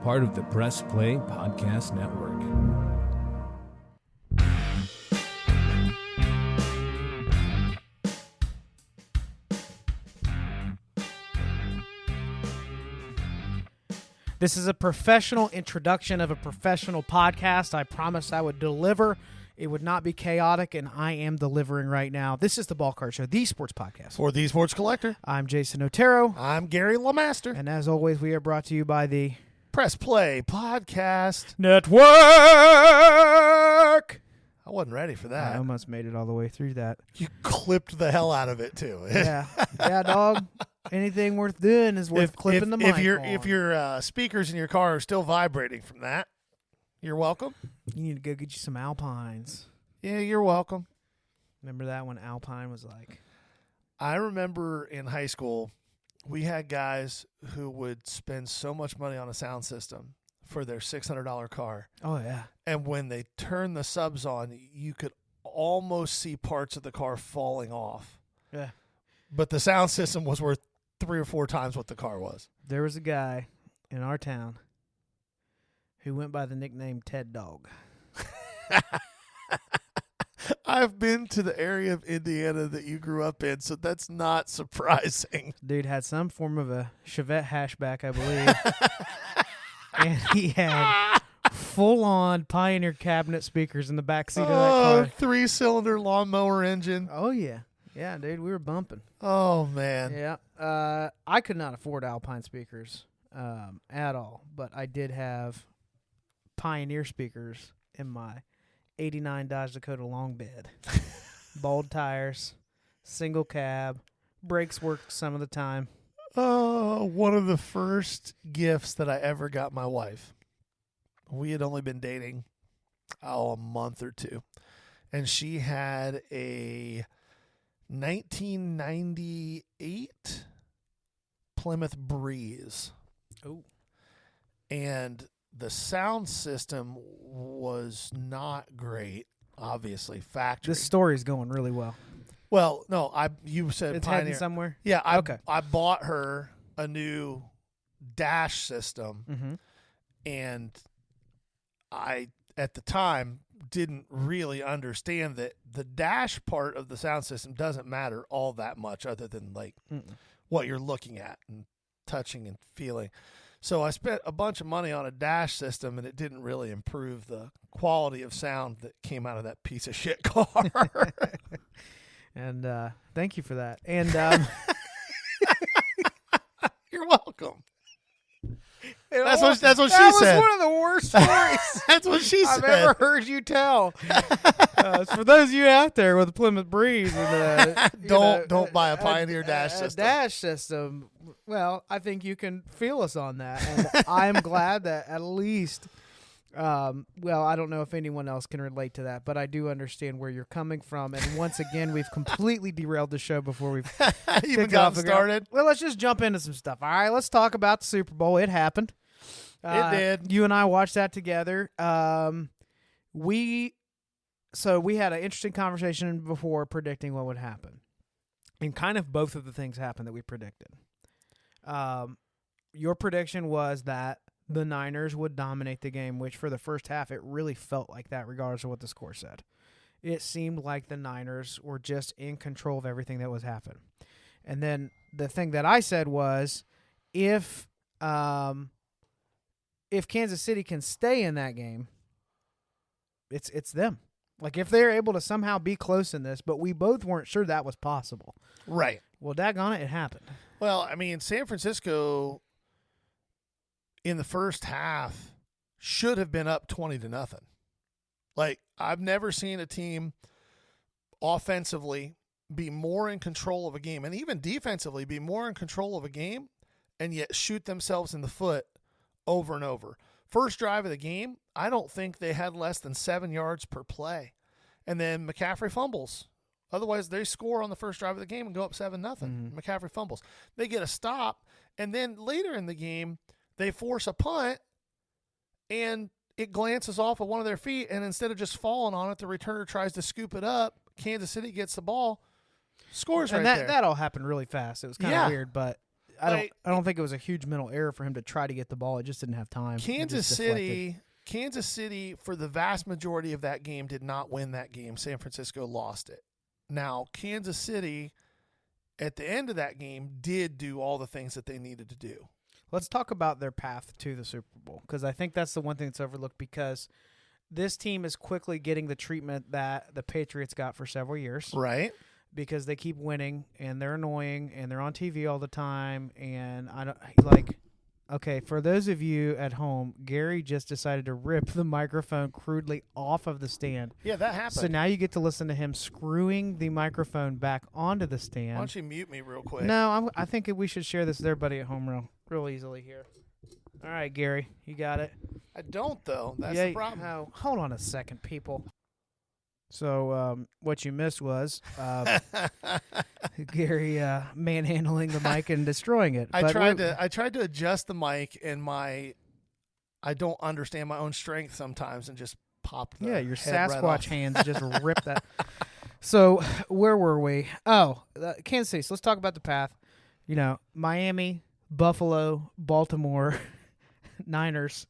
part of the Press Play Podcast Network. This is a professional introduction of a professional podcast. I promised I would deliver. It would not be chaotic, and I am delivering right now. This is the Ball Card Show, the sports podcast. For the Sports Collector, I'm Jason Otero. I'm Gary LeMaster. And as always, we are brought to you by the Press Play Podcast Network. I wasn't ready for that. I almost made it all the way through that. You clipped the hell out of it, too. Yeah, dog. Anything worth doing is worth clipping the mic If your speakers in your car are still vibrating from that, you're welcome. You need to go get you some Alpines. Yeah, you're welcome. Remember that when Alpine was like... I remember in high school, we had guys who would spend so much money on a sound system for their $600 car. Oh, yeah. And when they turned the subs on, you could almost see parts of the car falling off. Yeah. But the sound system was worth 3 or 4 times what the car was. There was a guy in our town who went by the nickname Ted Dog. I've been to the area of Indiana that you grew up in, so that's not surprising. Dude had some form of a Chevette hatchback, I believe. And he had full-on Pioneer cabinet speakers in the back seat of that car. 3-cylinder lawnmower engine. Oh, yeah. Yeah, dude, we were bumping. Oh, man. Yeah. I could not afford Alpine speakers at all, but I did have Pioneer speakers in my 89 Dodge Dakota long bed. Bald tires, single cab, brakes worked some of the time. Oh, one of the first gifts that I ever got my wife. We had only been dating, a month or two. And she had a 1998 Plymouth Breeze. Oh. And the sound system was not great, obviously, factory. This story's going really well. Well, no, you said It's Pioneer. heading somewhere? Yeah, Okay. I bought her a new dash system, Mm-hmm. and I, at the time, didn't really understand that the dash part of the sound system doesn't matter all that much other than, like, what you're looking at and touching and feeling. So I spent a bunch of money on a dash system, and it didn't really improve the quality of sound that came out of that piece of shit car. And thank you for that. And You're welcome. That's what she that said. That was one of the worst stories That's what she I've said. ever heard you tell. For those of you out there with the Plymouth Breeze, and, Don't buy a Pioneer dash system. Dash system. Well, I think you can feel us on that, and I'm glad that at least. Well, I don't know if anyone else can relate to that, but I do understand where you're coming from. And once again, we've completely derailed the show before we've even gotten started. Well, let's just jump into some stuff. All right, let's talk about the Super Bowl. It happened. It did. You and I watched that together. We had an interesting conversation before predicting what would happen, and kind of both of the things happened that we predicted. Your prediction was that the Niners would dominate the game, which for the first half, it really felt like that regardless of what the score said. It seemed like the Niners were just in control of everything that was happening. And then the thing that I said was if Kansas City can stay in that game, it's them. Like if they're able to somehow be close in this, but we both weren't sure that was possible. Right. Well, daggone it happened. Well, I mean, San Francisco in the first half should have been up 20-0. Like, I've never seen a team offensively be more in control of a game, and even defensively be more in control of a game, and yet shoot themselves in the foot over and over. First drive of the game, I don't think they had less than 7 yards per play. And then McCaffrey fumbles. Otherwise, they score on the first drive of the game and go up 7-0. Mm-hmm. McCaffrey fumbles. They get a stop, and then later in the game, they force a punt, and it glances off of one of their feet, and instead of just falling on it, the returner tries to scoop it up. Kansas City gets the ball, scores and right there. That all happened really fast. It was kind of weird, but I don't think it was a huge mental error for him to try to get the ball. It just didn't have time. Kansas City, for the vast majority of that game, did not win that game. San Francisco lost it. Now, Kansas City, at the end of that game, did do all the things that they needed to do. Let's talk about their path to the Super Bowl, because I think that's the one thing that's overlooked, because this team is quickly getting the treatment that the Patriots got for several years. Right. Because they keep winning, and they're annoying, and they're on TV all the time, and okay, for those of you at home, Gary just decided to rip the microphone crudely off of the stand. Yeah, that happened. So now you get to listen to him screwing the microphone back onto the stand. Why don't you mute me real quick? No, I think we should share this with everybody at home real easily here. All right, Gary, you got it. I don't, though. That's the problem. No, hold on a second, people. So what you missed was Gary manhandling the mic and destroying it. I tried to adjust the mic, and I don't understand my own strength sometimes, and just popped the your head Sasquatch right off. hands just ripped that. So where were we? Oh, Kansas City. So let's talk about the path. Miami, Buffalo, Baltimore, Niners.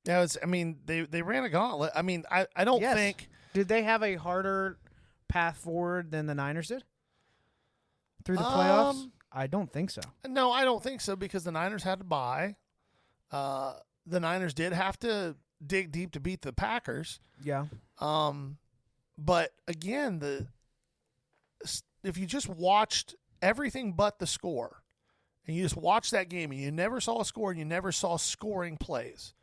Yeah, they ran a gauntlet. I don't think. Did they have a harder path forward than the Niners did through the playoffs? I don't think so. No, I don't think so, because the Niners had to bye. The Niners did have to dig deep to beat the Packers. Yeah. But again, if you just watched everything but the score, and you just watched that game, and you never saw a score, and you never saw scoring plays,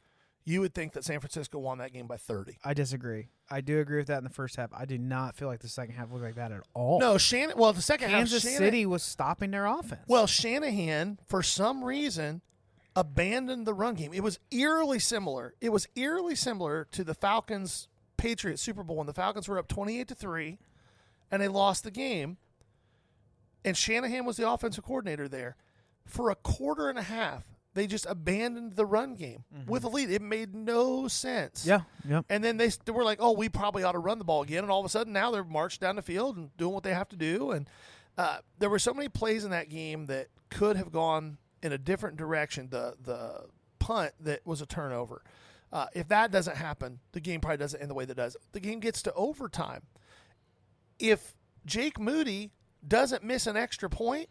you would think that San Francisco won that game by 30. I disagree. I do agree with that in the first half. I did not feel like the second half looked like that at all. No, the second half, Kansas City was stopping their offense. Well, Shanahan, for some reason, abandoned the run game. It was eerily similar. It was eerily similar to the Falcons-Patriots Super Bowl when the Falcons were up 28-3, and they lost the game. And Shanahan was the offensive coordinator there. For a quarter and a half, they just abandoned the run game with a lead. It made no sense. Yeah. And then they were like, oh, we probably ought to run the ball again. And all of a sudden now they're marched down the field and doing what they have to do. And there were so many plays in that game that could have gone in a different direction. The punt that was a turnover. If that doesn't happen, the game probably doesn't end the way that it does. The game gets to overtime. If Jake Moody doesn't miss an extra point,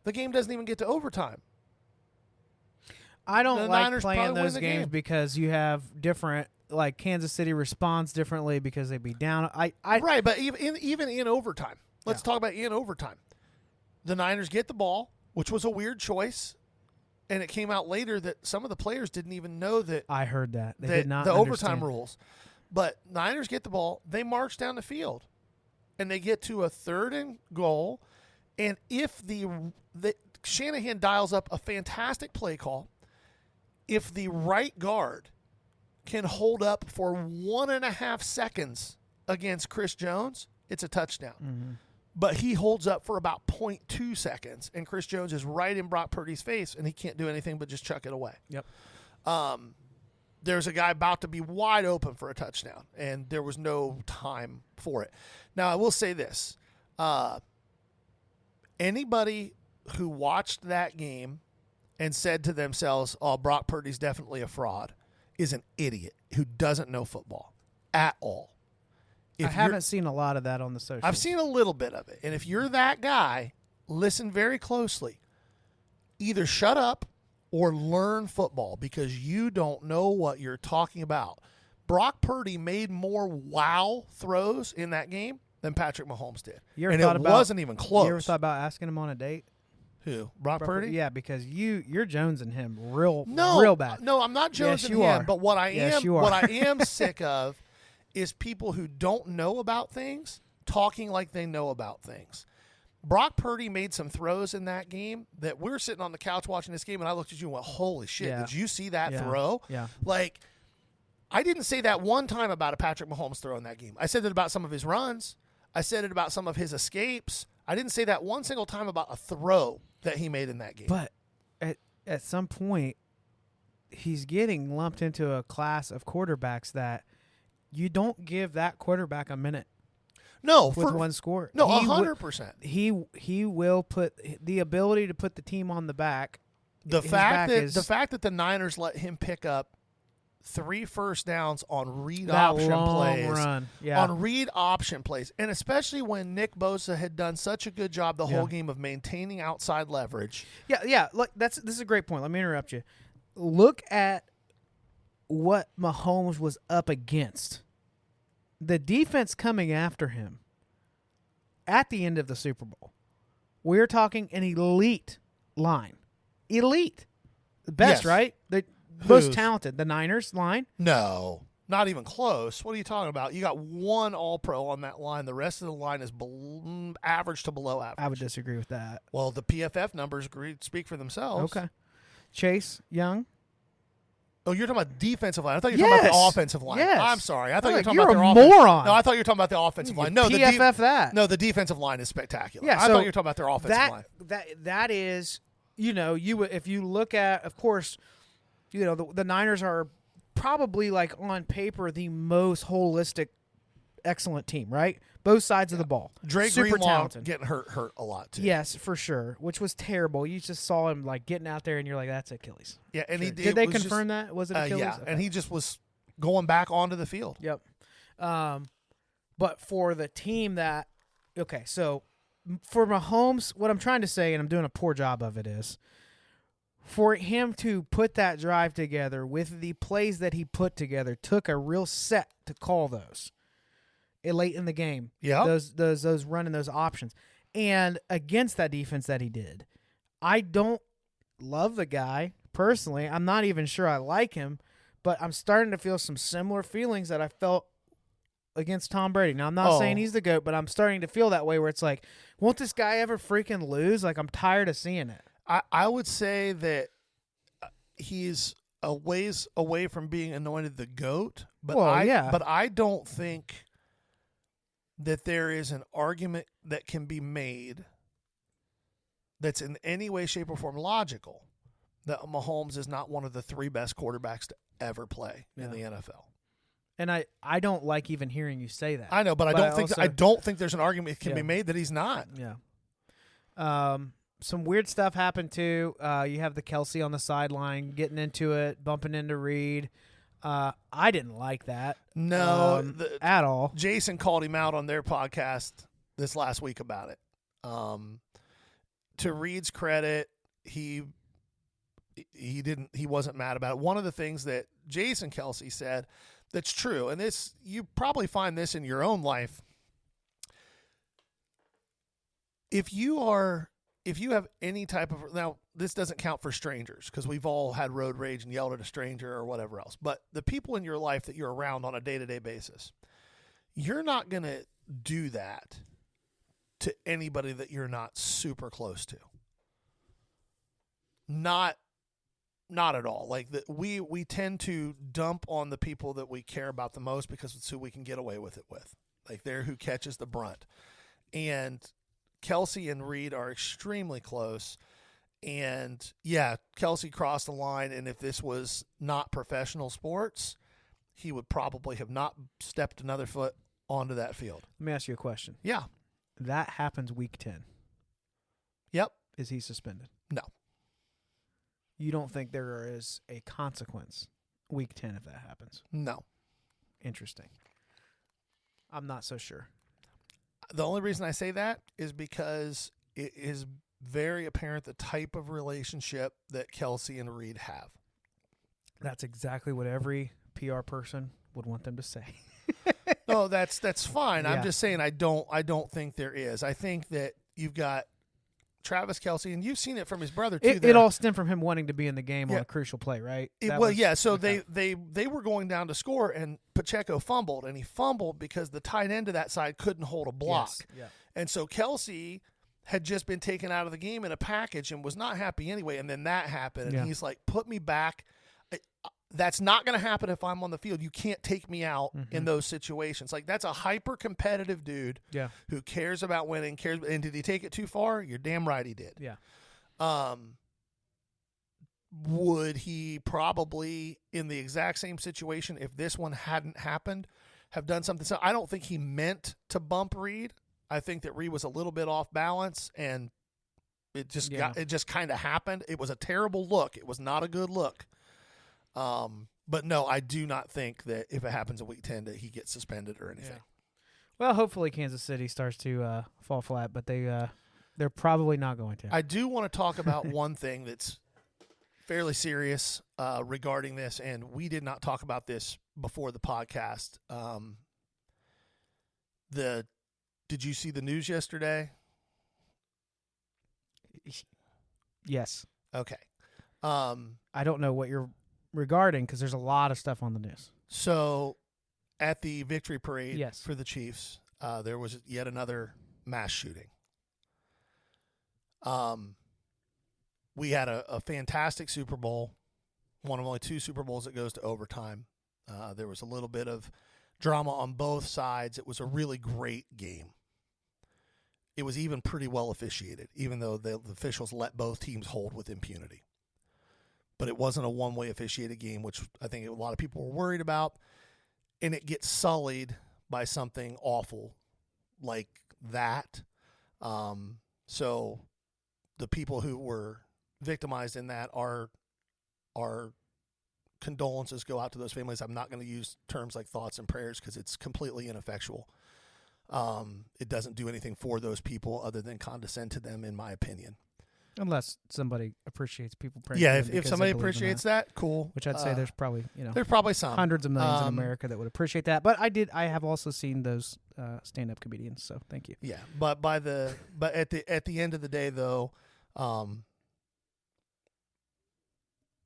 the game doesn't even get to overtime. I don't like Niners playing those games game. because you have different, like Kansas City responds differently because they'd be down. Right, but even in overtime, let's talk about in overtime. The Niners get the ball, which was a weird choice, and it came out later that some of the players didn't even know that. I heard that. They did not the understand overtime rules. But Niners get the ball, they march down the field, and they get to a 3rd and goal, and if the Shanahan dials up a fantastic play call. If the right guard can hold up for 1.5 seconds against Chris Jones, it's a touchdown. Mm-hmm. But he holds up for about 0.2 seconds, and Chris Jones is right in Brock Purdy's face, and he can't do anything but just chuck it away. Yep. There's a guy about to be wide open for a touchdown, and there was no time for it. Now, I will say this. Anybody who watched that game and said to themselves, oh, Brock Purdy's definitely a fraud, is an idiot who doesn't know football at all. I haven't seen a lot of that on the socials. I've seen a little bit of it. And if you're that guy, listen very closely. Either shut up or learn football, because you don't know what you're talking about. Brock Purdy made more wow throws in that game than Patrick Mahomes did. And it wasn't even close. You ever thought about asking him on a date? Who? Brock Purdy? Yeah, because you're jonesing him real bad. No, I'm not jonesing you him. are. But what I Yes, am, you are. what I am sick of, is people who don't know about things talking like they know about things. Brock Purdy made some throws in that game that we're sitting on the couch watching this game, and I looked at you and went, "Holy shit! Yeah. Did you see that Yeah. throw?" Yeah. Like, I didn't say that one time about a Patrick Mahomes throw in that game. I said it about some of his runs. I said it about some of his escapes. I didn't say that one single time about a throw that he made in that game. But at some point, he's getting lumped into a class of quarterbacks that you don't give that quarterback a minute. No, with one score. No, He wi- 100%. He will put the ability to put the team on the back. The his fact back that is- the fact that the Niners let him pick up 3 first downs on read that option long plays. run, yeah, On read option plays. And especially when Nick Bosa had done such a good job the whole game of maintaining outside leverage. yeah. Look, this is a great point. Let me interrupt you. Look at what Mahomes was up against. The defense coming after him at the end of the Super Bowl. We're talking an elite line. Elite. The best, Yes. right? The Who's? most talented. The Niners line. No, not even close. What are you talking about? You got one All-Pro on that line. The rest of the line is average to below average. I would disagree with that. Well, the PFF numbers speak for themselves. Okay. Chase Young. Oh, you're talking about defensive line. I thought you were talking about the Yes. offensive line. Yes. I'm sorry. I thought you were Like, talking you're about their a offense. moron. No, I thought you were talking about the offensive line. No, PFF that. No, the defensive line is spectacular. Yeah, I so thought you were talking about their offensive line. That is, if you look at, of course, the Niners are probably like on paper the most holistic, excellent team, right? Both sides of the ball. Drake super Greenlaw talented. getting hurt a lot too. Yes, for sure. Which was terrible. You just saw him like getting out there, and you're like, "That's Achilles." Yeah, and he Did they confirm that? Was it Achilles? Yeah, Okay. and he just was going back onto the field. Yep. But for the team so for Mahomes, what I'm trying to say, and I'm doing a poor job of it, is for him to put that drive together with the plays that he put together took a real set to call those late in the game. Yeah. Those running those options. And against that defense that he did, I don't love the guy personally. I'm not even sure I like him, but I'm starting to feel some similar feelings that I felt against Tom Brady. Now, I'm not saying he's the GOAT, but I'm starting to feel that way where it's like, won't this guy ever freaking lose? Like, I'm tired of seeing it. I would say that he's a ways away from being anointed the GOAT, but but I don't think that there is an argument that can be made that's in any way, shape, or form logical that Mahomes is not one of the 3 best quarterbacks to ever play in the NFL. And I don't like even hearing you say that. I know, but I don't think there's an argument that can be made that he's not. Yeah. Some weird stuff happened too. You have the Kelsey on the sideline getting into it, bumping into Reed. I didn't like that. No, at all. Jason called him out on their podcast this last week about it. To Reed's credit, he wasn't mad about it. One of the things that Jason Kelsey said that's true, and this you probably find this in your own life. If you have any type of, now this doesn't count for strangers because we've all had road rage and yelled at a stranger or whatever else, but the people in your life that you're around on a day-to-day basis, you're not going to do that to anybody that you're not super close to. Not at all. Like we tend to dump on the people that we care about the most because it's who we can get away with it with. Like they're who catches the brunt. And Kelsey and Reed are extremely close. And yeah, Kelsey crossed the line. And if this was not professional sports, he would probably have not stepped another foot onto that field. Let me ask you a question. Yeah. That happens week 10. Yep. Is he suspended? No. You don't think there is a consequence week 10 if that happens? No. Interesting. I'm not so sure. The only reason I say that is because it is very apparent the type of relationship that Kelsey and Reed have. That's exactly what every PR person would want them to say. No, that's fine. Yeah. I'm just saying I don't think there is. I think that you've got Travis Kelsey, and you've seen it from his brother too. It all stemmed from him wanting to be in the game on a crucial play, right? So okay. they were going down to score, and Pacheco fumbled, and he fumbled because the tight end to that side couldn't hold a block. Yes. Yeah. And so Kelsey had just been taken out of the game in a package and was not happy anyway, and then that happened, and he's like, put me back. That's not going to happen if I'm on the field. You can't take me out in those situations. Like, that's a hyper-competitive dude who cares about winning. And did he take it too far? You're damn right he did. Yeah. Would he probably, in the exact same situation, if this one hadn't happened, have done something. So I don't think he meant to bump Reed. I think that Reed was a little bit off balance, and it just kind of happened. It was a terrible look. It was not a good look. But no, I do not think that if it happens in week 10 that he gets suspended or anything. Yeah. Well, hopefully Kansas City starts to fall flat, but they're probably not going to. I do want to talk about one thing that's fairly serious regarding this, and we did not talk about this before the podcast. Did you see the news yesterday? Yes. Okay. I don't know what you're regarding because there's a lot of stuff on the news. So at the victory parade Yes. for the Chiefs, there was yet another mass shooting. We had a fantastic Super Bowl, one of only 2 Super Bowls that goes to overtime. There was a little bit of drama on both sides. It was a really great game. It was even pretty well officiated, even though the officials let both teams hold with impunity. But it wasn't a one-way officiated game, which I think a lot of people were worried about. And it gets sullied by something awful like that. So the people who were victimized in that are condolences go out to those families. I'm not going to use terms like thoughts and prayers because it's completely ineffectual. It doesn't do anything for those people other than condescend to them, in my opinion. Unless somebody appreciates people praying. Yeah, for them if because somebody they believe in appreciates that, cool. which I'd say there's probably there's probably some hundreds of millions in America that would appreciate that. But I have also seen those stand-up comedians. So thank you. Yeah, but at the end of the day, though,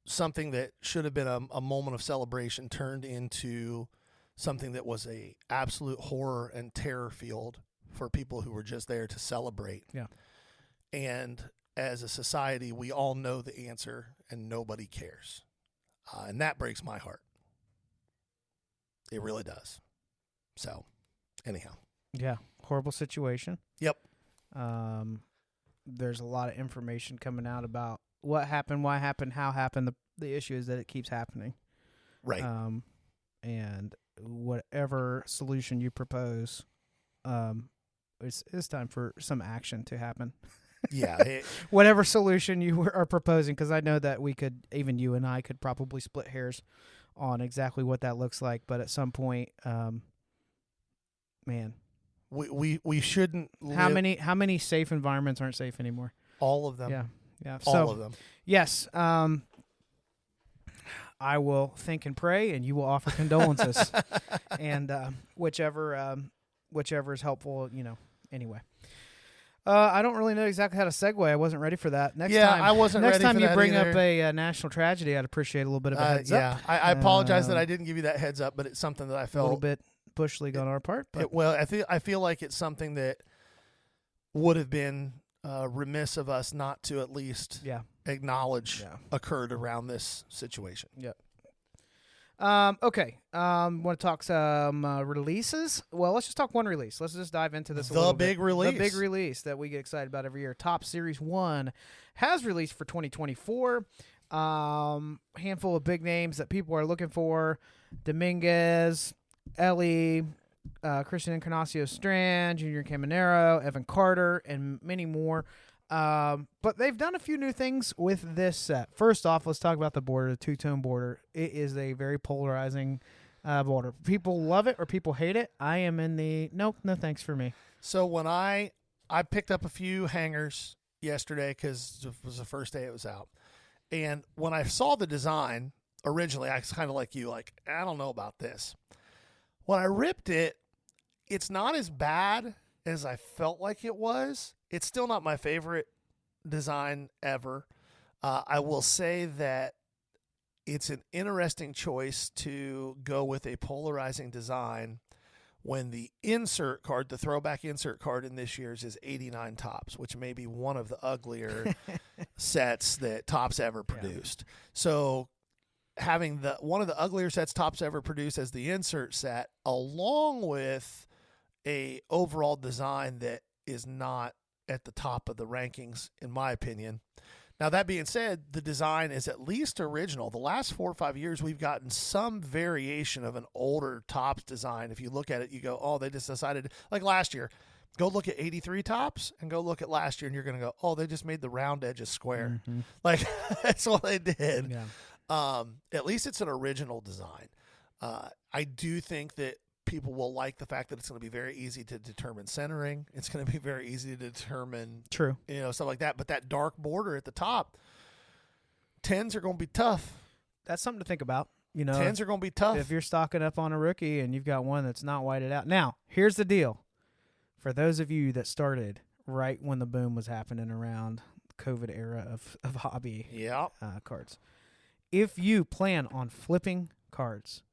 something that should have been a moment of celebration turned into something that was a absolute horror and terror field for people who were just there to celebrate. Yeah. And as a society, we all know the answer, and nobody cares. And that breaks my heart. It really does. So, anyhow. Yeah, horrible situation. Yep. There's a lot of information coming out about what happened, why happened, how happened. The issue is that it keeps happening. Right. And whatever solution you propose, it's time for some action to happen. Yeah. Whatever solution you are proposing, because I know that even you and I could probably split hairs on exactly what that looks like. But at some point, man, we shouldn't. How many safe environments aren't safe anymore? All of them. Yeah. All of them. Yes. I will think and pray, and you will offer condolences, and whichever is helpful. Anyway. I don't really know exactly how to segue. I wasn't ready for that. Next time, I wasn't next ready time for you that bring either. up a national tragedy, I'd appreciate a little bit of a heads up. I apologize that I didn't give you that heads up, but it's something that I A felt little bit bush league on our part. But I feel like it's something that would have been remiss of us not to at least acknowledge occurred around this situation. Yep. Okay. Want to talk some releases? Well, let's just talk one release. Let's just dive into this a little bit. Release. The big release that we get excited about every year. Top Series 1 has released for 2024. Handful of big names that people are looking for. Dominguez, Ellie, Christian Encarnacio Strand, Junior Caminero, Evan Carter, and many more. But they've done a few new things with this set. First off, let's talk about the border, the two-tone border. It is a very polarizing border. People love it or people hate it. I am in the nope, no thanks for me. So when I picked up a few hangers yesterday because it was the first day it was out. And when I saw the design, originally I was kind of like you, like, I don't know about this. When I ripped it, it's not as bad as I felt like it was. It's still not my favorite design ever. I will say that it's an interesting choice to go with a polarizing design when the insert card, the throwback insert card in this year's is 89 Topps, which may be one of the uglier sets that Topps ever produced. So having one of the uglier sets Topps ever produced as the insert set, along with a overall design that is not at the top of the rankings, in my opinion. Now, that being said, the design is at least original. The last 4 or 5 years, we've gotten some variation of an older Topps design. If you look at it, you go, oh, they just decided, like last year, go look at 83 Topps and go look at last year, and you're going to go, oh, they just made the round edges square. Mm-hmm. Like, that's all they did. Yeah. At least it's an original design. I do think that people will like the fact that it's going to be very easy to determine centering. It's going to be very easy to determine, True. Stuff like that. But that dark border at the top, 10s are going to be tough. That's something to think about. 10s are going to be tough. If you're stocking up on a rookie and you've got one that's not whited out. Now, here's the deal. For those of you that started right when the boom was happening around the COVID era of hobby cards, if you plan on flipping cards,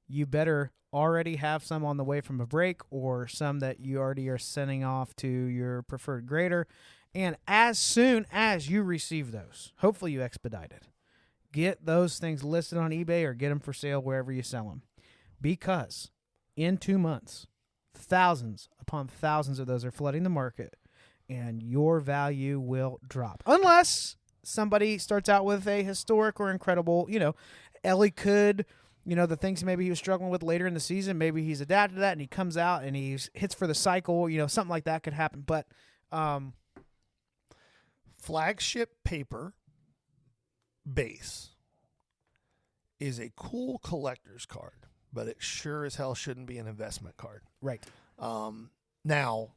you better already have some on the way from a break or some that you already are sending off to your preferred grader. And as soon as you receive those, hopefully you expedite it. Get those things listed on eBay or get them for sale wherever you sell them. Because in 2 months, thousands upon thousands of those are flooding the market, and your value will drop. Unless somebody starts out with a historic or incredible, Ellie could... the things maybe he was struggling with later in the season, maybe he's adapted to that and he comes out and he hits for the cycle, something like that could happen. But flagship paper base is a cool collector's card, but it sure as hell shouldn't be an investment card. Right. Now,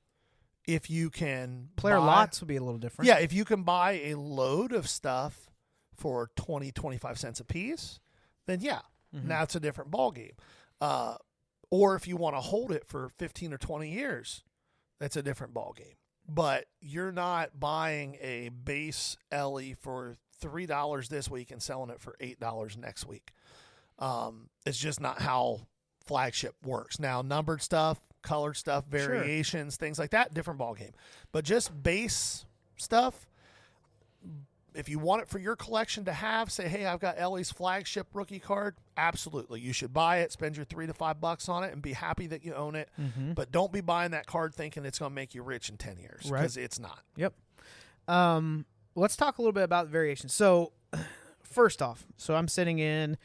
if you can player lots would be a little different. Yeah, if you can buy a load of stuff for 20, 25 cents a piece, then yeah. Mm-hmm. Now it's a different ballgame. Or if you want to hold it for 15 or 20 years, that's a different ballgame. But you're not buying a base Ellie for $3 this week and selling it for $8 next week. It's just not how flagship works. Now, numbered stuff, colored stuff, variations, things like that, different ballgame. But just base stuff, if you want it for your collection to have, say, hey, I've got Ellie's flagship rookie card, absolutely. You should buy it, spend your $3 to $5 on it, and be happy that you own it. Mm-hmm. But don't be buying that card thinking it's going to make you rich in 10 years, because it's not. Yep. Let's talk a little bit about variations. So, first off, I'm sitting in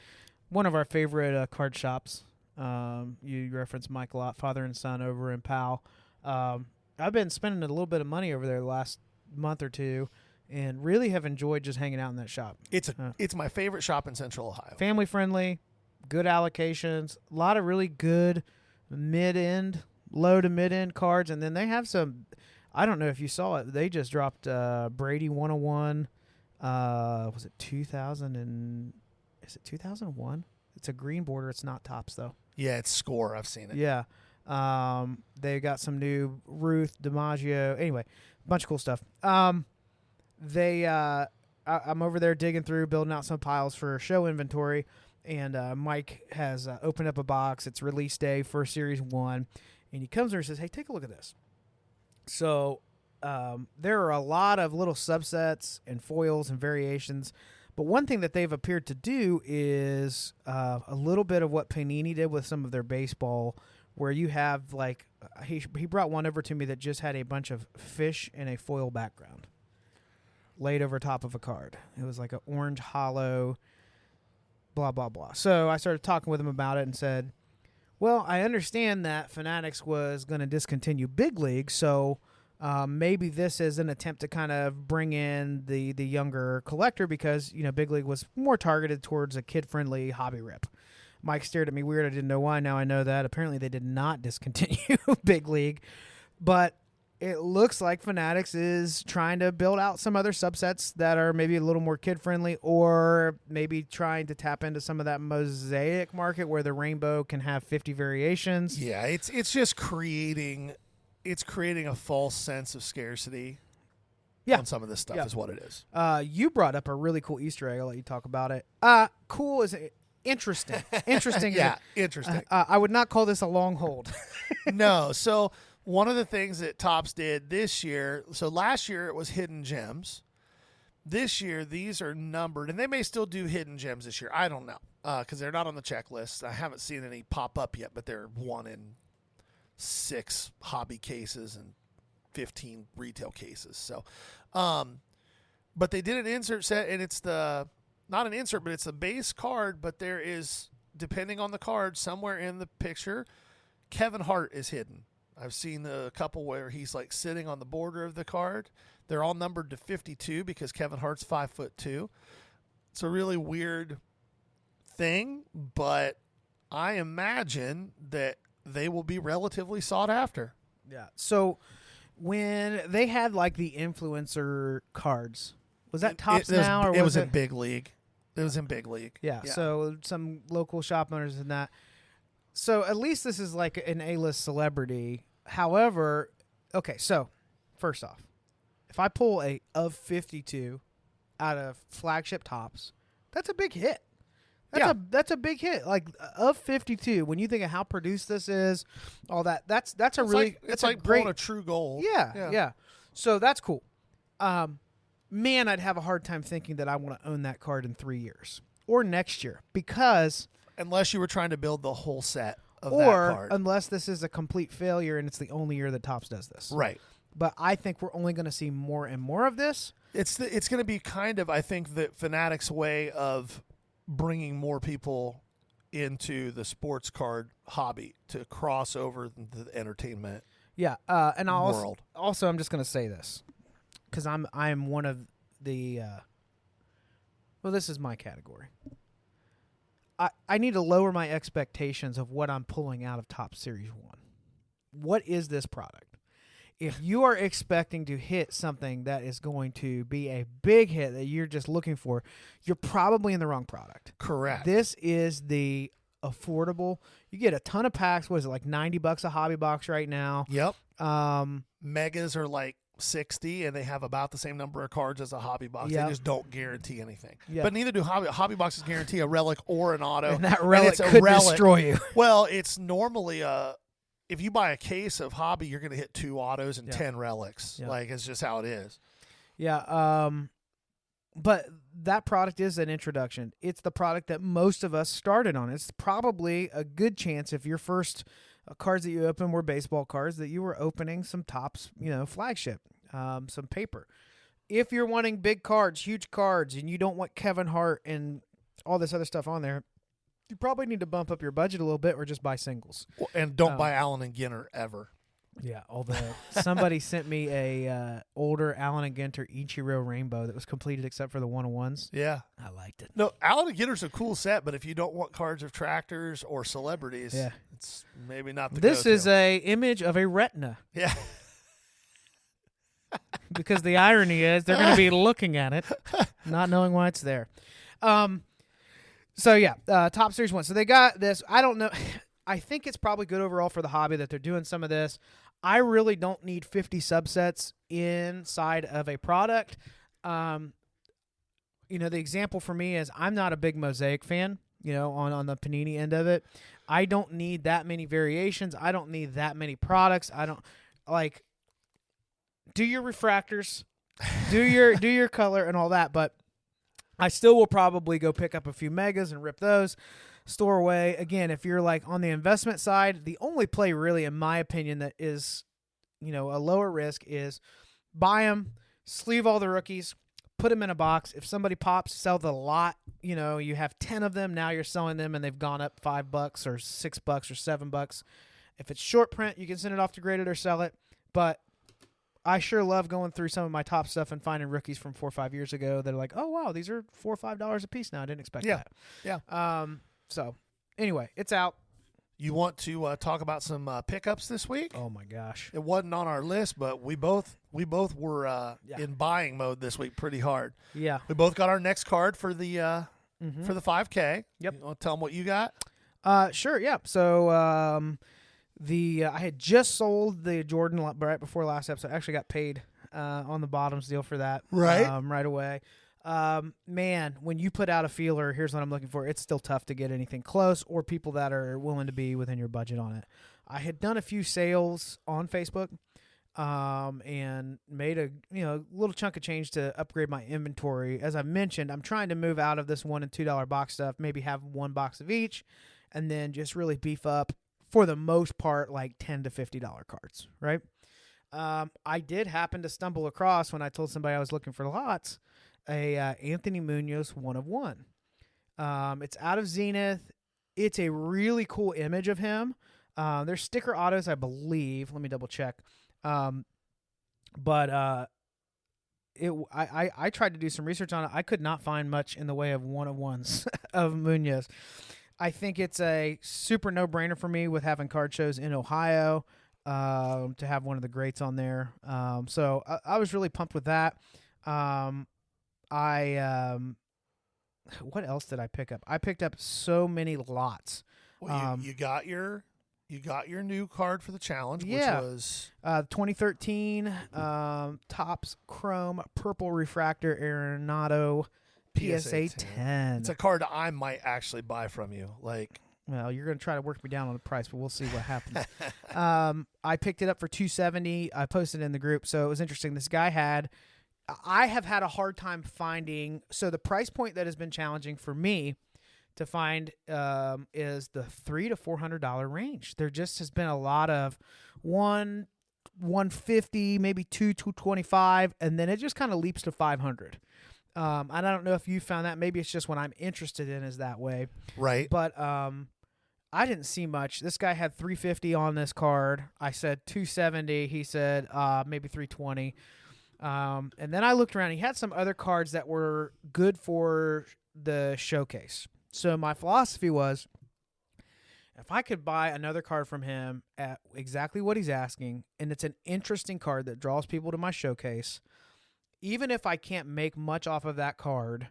one of our favorite card shops. You referenced Mike a lot, father and son over in Powell. I've been spending a little bit of money over there the last month or two, and really have enjoyed just hanging out in that shop. It's my favorite shop in Central Ohio. Family friendly, good allocations, a lot of really good low to mid-end cards, and then they have some, I don't know if you saw it, they just dropped Brady 101, was it 2001? It's a green border, it's not Topps though. Yeah, it's Score, I've seen it. Yeah. They got some new Ruth, DiMaggio, anyway, a bunch of cool stuff. I'm over there digging through, building out some piles for show inventory, and Mike has opened up a box. It's release day for Series 1, and he comes over and says, hey, take a look at this. So there are a lot of little subsets and foils and variations, but one thing that they've appeared to do is a little bit of what Panini did with some of their baseball, where you have, like, he brought one over to me that just had a bunch of fish in a foil background laid over top of a card. It was like an orange hollow, blah, blah, blah. So I started talking with him about it and said, well, I understand that Fanatics was going to discontinue Big League, so maybe this is an attempt to kind of bring in the younger collector, because, Big League was more targeted towards a kid-friendly hobby rip. Mike stared at me weird. I didn't know why. Now I know that. Apparently they did not discontinue Big League, but it looks like Fanatics is trying to build out some other subsets that are maybe a little more kid-friendly, or maybe trying to tap into some of that mosaic market where the rainbow can have 50 variations. Yeah, it's just creating a false sense of scarcity on some of this stuff is what it is. You brought up a really cool Easter egg. I'll let you talk about it. Cool is interesting. Interesting. Yeah, interesting. I would not call this a long hold. No, so... one of the things that Topps did this year, so last year it was hidden gems. This year, these are numbered, and they may still do hidden gems this year. I don't know, because they're not on the checklist. I haven't seen any pop up yet, but they're 1 in 6 hobby cases and 15 retail cases. So But they did an insert set, and it's not an insert, but it's the base card, but there is, depending on the card, somewhere in the picture, Kevin Hart is hidden. I've seen a couple where he's like sitting on the border of the card. They're all numbered to 52 because Kevin Hart's 5'2". It's a really weird thing, but I imagine that they will be relatively sought after. Yeah. So when they had like the influencer cards, was that Topps now or it was in Big League? It was in Big League. Yeah. So some local shop owners and that. So at least this is like an A-list celebrity. However, okay. So first off, if I pull a of 52 out of flagship Topps, that's a big hit. That's a big hit. Like of 52, when you think of how produced this is, all that, that's a really it's like great pulling a true gold. Yeah. So that's cool. Man, I'd have a hard time thinking that I want to own that card in 3 years or next year because unless you were trying to build the whole set of that or card. unless this is a complete failure and it's the only year that Topps does this. Right. But I think we're only going to see more and more of this. It's going to be kind of, I think, the Fanatics' way of bringing more people into the sports card hobby to cross over the entertainment. Yeah, and I'll world. Also, I'm just going to say this because I'm one of the. Well, this is my category. I need to lower my expectations of what I'm pulling out of Topps Series 1. What is this product? If you are expecting to hit something that is going to be a big hit that you're just looking for, you're probably in the wrong product. Correct. This is the affordable. You get a ton of packs. What is it, like $90 a hobby box right now? Yep. Megas are like 60, and they have about the same number of cards as a hobby box. Yep. They just don't guarantee anything. Yep. But neither do hobby boxes guarantee a relic or an auto. And that relic it's could destroy you. Well, it's normally if you buy a case of hobby, you're going to hit 2 autos and 10 relics. Yeah. Like, it's just how it is. Yeah. But that product is an introduction. It's the product that most of us started on. It's probably a good chance if your first cards that you opened were baseball cards that you were opening some Topps, flagship, some paper. If you're wanting big cards, huge cards, and you don't want Kevin Hart and all this other stuff on there, you probably need to bump up your budget a little bit or just buy singles. And don't buy Allen and Ginter ever. Yeah, although somebody sent me a older Allen and Ginter Ichiro Rainbow that was completed except for the 101s. Yeah. I liked it. No, Allen and Ginter's a cool set, but if you don't want cards of tractors or celebrities, it's maybe not the This go-to. is a image of a retina. Yeah. Because the irony is they're going to be looking at it, not knowing why it's there. So, yeah, Topps Series 1. So they got this. I don't know. I think it's probably good overall for the hobby that they're doing some of this. I really don't need 50 subsets inside of a product. The example for me is I'm not a big Mosaic fan, on the Panini end of it. I don't need that many variations. I don't need that many products. I don't do your refractors, do your color and all that, but I still will probably go pick up a few megas and rip those, store away. Again, if you're like on the investment side, the only play really, in my opinion, that is, a lower risk is buy them, sleeve all the rookies, put them in a box. If somebody pops, sell the lot. You have 10 of them. Now you're selling them and they've gone up $5 or $6 or $7. If it's short print, you can send it off to graded or sell it. But I sure love going through some of my top stuff and finding rookies from 4 or 5 years ago that are like, oh, wow, these are $4 or $5 a piece now. I didn't expect that. Yeah. So, anyway, it's out. You want to talk about some pickups this week? Oh, my gosh. It wasn't on our list, but we both were in buying mode this week pretty hard. Yeah. We both got our next card for the for the 5K. Yep. You want to tell them what you got? Sure, yeah. So, I had just sold the Jordan right before last episode. I actually got paid on the bottoms deal for that right away. Man, when you put out a feeler, here's what I'm looking for. It's still tough to get anything close or people that are willing to be within your budget on it. I had done a few sales on Facebook and made a little chunk of change to upgrade my inventory. As I mentioned, I'm trying to move out of this $1 and $2 box stuff, maybe have 1 box of each, and then just really beef up, for the most part, like $10 to $50 cards, right? I did happen to stumble across, when I told somebody I was looking for lots, a Anthony Munoz 1 of 1. It's out of Zenith. It's a really cool image of him. There's sticker autos, I believe. Let me double check. But I tried to do some research on it. I could not find much in the way of 1 of 1s of Munoz. I think it's a super no-brainer for me with having card shows in Ohio to have one of the greats on there. So I was really pumped with that. What else did I pick up? I picked up so many lots. Well, you got your new card for the challenge, yeah. which was 2013 Topps Chrome Purple Refractor Arenado PSA 10. It's a card I might actually buy from you. Like, well, you're going to try to work me down on the price, but we'll see what happens. I picked it up for $270. I posted it in the group, so it was interesting. This guy I have had a hard time finding. So the price point that has been challenging for me to find is the $300 to $400 range. There just has been a lot of $150, maybe $225, and then it just kind of leaps to $500. And I don't know if you found that. Maybe it's just what I'm interested in is that way. Right. But I didn't see much. This guy had $350 on this card. I said $270. He said maybe $320. And then I looked around. He had some other cards that were good for the showcase. So my philosophy was, if I could buy another card from him at exactly what he's asking, and it's an interesting card that draws people to my showcase, even if I can't make much off of that card,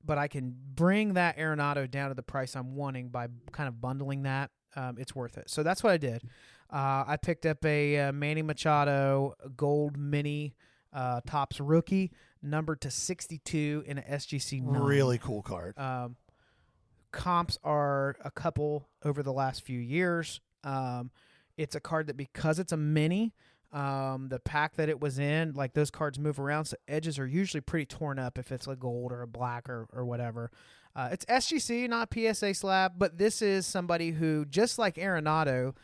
but I can bring that Arenado down to the price I'm wanting by kind of bundling that, it's worth it. So that's what I did. I picked up a Manny Machado Gold Mini Topps Rookie, numbered to 62 in an SGC 9. Really cool card. Comps are a couple over the last few years. It's a card that, because it's a mini, the pack that it was in, like, those cards move around, so edges are usually pretty torn up if it's a gold or a black or whatever. It's SGC, not PSA slab, but this is somebody who, just like Arenado,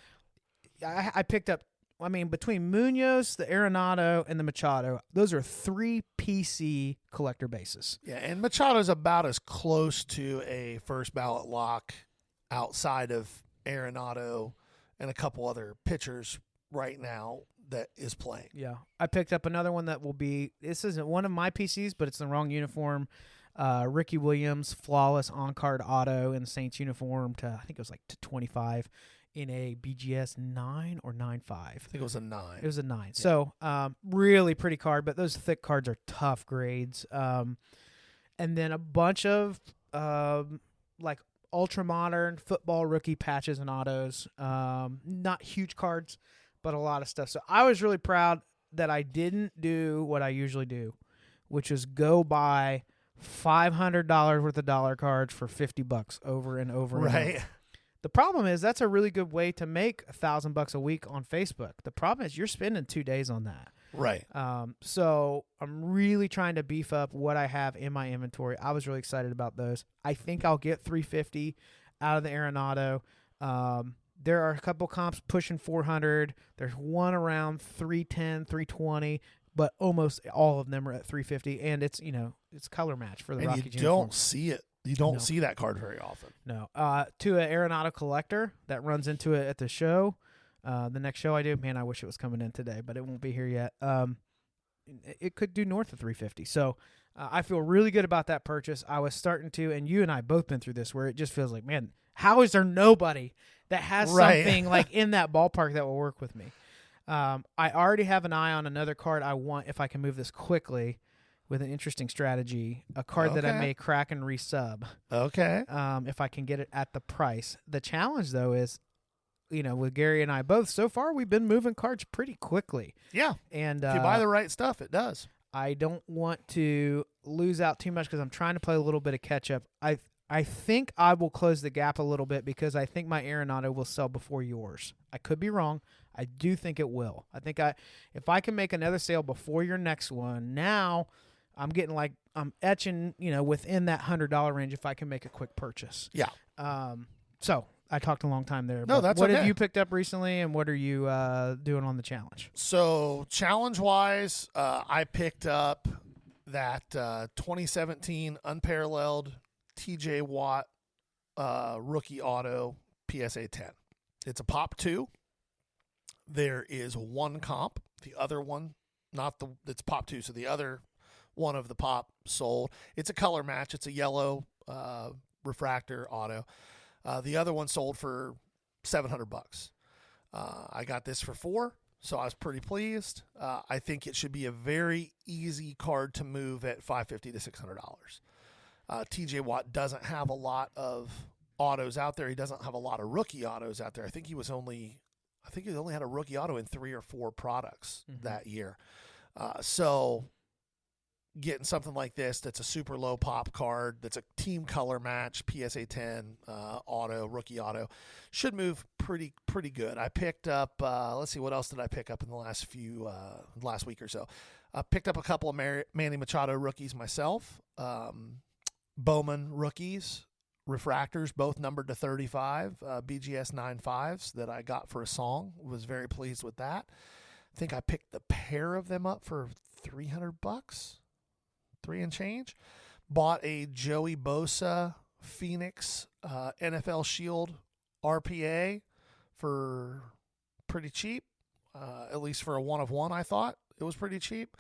I picked up, I mean, between Munoz, the Arenado, and the Machado, those are 3 PC collector bases. Yeah, and Machado's about as close to a first ballot lock outside of Arenado and a couple other pitchers right now that is playing. Yeah. I picked up another one that will be, this isn't one of my PCs, but it's the wrong uniform. Ricky Williams, flawless on-card auto in the Saints uniform to, I think it was like to 25 in a BGS 9 or 9.5. I think it was a 9. It was a 9. Yeah. So really pretty card, but those thick cards are tough grades. And then a bunch of like ultra-modern football rookie patches and autos. Not huge cards, but a lot of stuff. So I was really proud that I didn't do what I usually do, which is go buy $500 worth of dollar cards for $50 over and over. Right. And over. The problem is that's a really good way to make $1,000 a week on Facebook. The problem is you're spending 2 days on that. Right. So I'm really trying to beef up what I have in my inventory. I was really excited about those. I think I'll get $350 out of the Arenado. There are a couple comps pushing 400. There's one around 310, 320, but almost all of them are at 350. And it's, it's color match for the and Rockies you uniform. don't see it. You don't see that card very often. No. To an Arenado collector that runs into it at the show. The next show I do, man, I wish it was coming in today, but it won't be here yet. It could do north of 350. So I feel really good about that purchase. I was starting to, and you and I both been through this, where it just feels like, man, how is there nobody that has something like in that ballpark that will work with me? I already have an eye on another card I want, if I can move this quickly, with an interesting strategy, a card that I may crack and resub. Okay. If I can get it at the price. The challenge, though, is, with Gary and I both, so far we've been moving cards pretty quickly. Yeah. And if you buy the right stuff, it does. I don't want to lose out too much because I'm trying to play a little bit of catch up. I think I will close the gap a little bit because I think my Arenado will sell before yours. I could be wrong. I do think it will. I think if I can make another sale before your next one, now I'm getting like I'm etching, within that $100 range if I can make a quick purchase. Yeah. So I talked a long time there. No, that's what okay. have you picked up recently, and what are you doing on the challenge? So challenge-wise, I picked up that 2017 unparalleled TJ Watt rookie auto PSA 10. It's a Pop 2. There is one comp. The other one, it's Pop 2, so the other one of the Pop sold. It's a color match. It's a yellow refractor auto. The other one sold for $700. I got this for $400, so I was pretty pleased. I think it should be a very easy card to move at $550 to $600. TJ Watt doesn't have a lot of autos out there. He doesn't have a lot of rookie autos out there. I think he only had a rookie auto in 3 or 4 products that year. So getting something like this that's a super low pop card, that's a team color match, PSA 10 rookie auto, should move pretty good. I picked up, let's see, what else did I pick up in the last week or so? I picked up a couple of Manny Machado rookies myself, Bowman rookies, refractors, both numbered to 35, BGS 95s that I got for a song. Was very pleased with that. I think I picked the pair of them up for $300, $3 and change. Bought a Joey Bosa Phoenix NFL Shield RPA for pretty cheap, at least for a 1-of-1. I thought it was pretty cheap.